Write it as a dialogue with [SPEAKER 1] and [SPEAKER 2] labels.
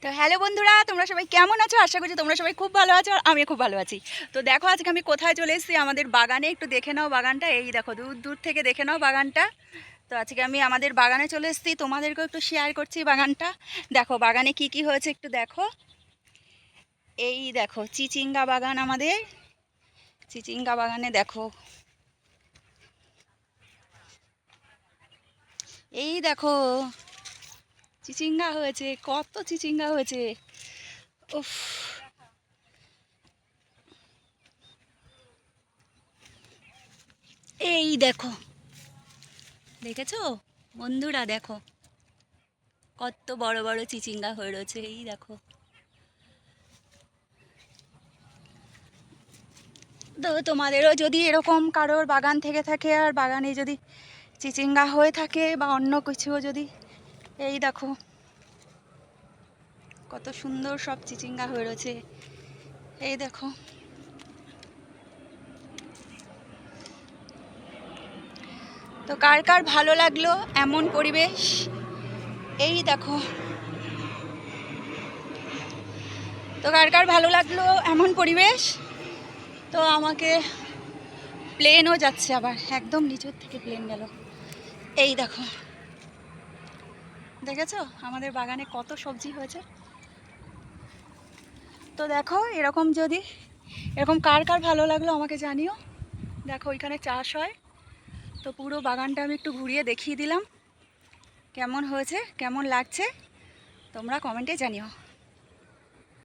[SPEAKER 1] তো হ্যালো বন্ধুরা, তোমরা সবাই কেমন আছো? আশা করছি তোমরা সবাই খুব ভালো আছো আর আমিও খুব ভালো আছি। তো দেখো আজকে আমি কোথায় চলে এসেছি, আমাদের বাগানে। একটু দেখে নাও বাগানটা, এই দেখো দূর দূর থেকে দেখে নাও বাগানটা। তো আজকে আমি আমাদের বাগানে চলে এসেছি, তোমাদেরকেও একটু শেয়ার করছি বাগানটা। দেখো বাগানে কি কি হয়েছে একটু দেখো। এই দেখো চিচিঙ্গা বাগান আমাদের, চিচিঙ্গা বাগানে দেখো, এই দেখো চিচিঙ্গা হয়েছে, কত চিচিঙ্গা হয়েছে। উফ, এই দেখো, দেখেছো বন্ধুরা? দেখো কত বড় বড় চিচিঙ্গা হয়ে রয়েছে, এই দেখো। তো তোমাদেরও যদি এরকম কারোর বাগান থেকে থাকে আর বাগানে যদি চিচিঙ্গা হয়ে থাকে বা অন্য কিছুও যদি, এই দেখো কত সুন্দর সব চিচিঙ্গা হয়ে রয়েছে, এই দেখো। তো কার কার ভালো লাগলো এমন পরিবেশ, এই দেখো। তো কার কার ভালো লাগলো এমন পরিবেশ। তো আমাকে প্লেনও যাচ্ছে, আবার একদম নিচের থেকে প্লেন গেল, এই দেখো। দেখেছো আমাদের বাগানে কত সবজি হয়েছে। তো দেখো এরকম যদি, এরকম কার কার ভালো লাগলো আমাকে জানিও। দেখো ওইখানে চাষ হয়। তো পুরো বাগানটা আমি একটু ঘুরিয়ে দেখিয়ে দিলাম, কেমন হয়েছে কেমন লাগছে তোমরা কমেন্টে জানিও।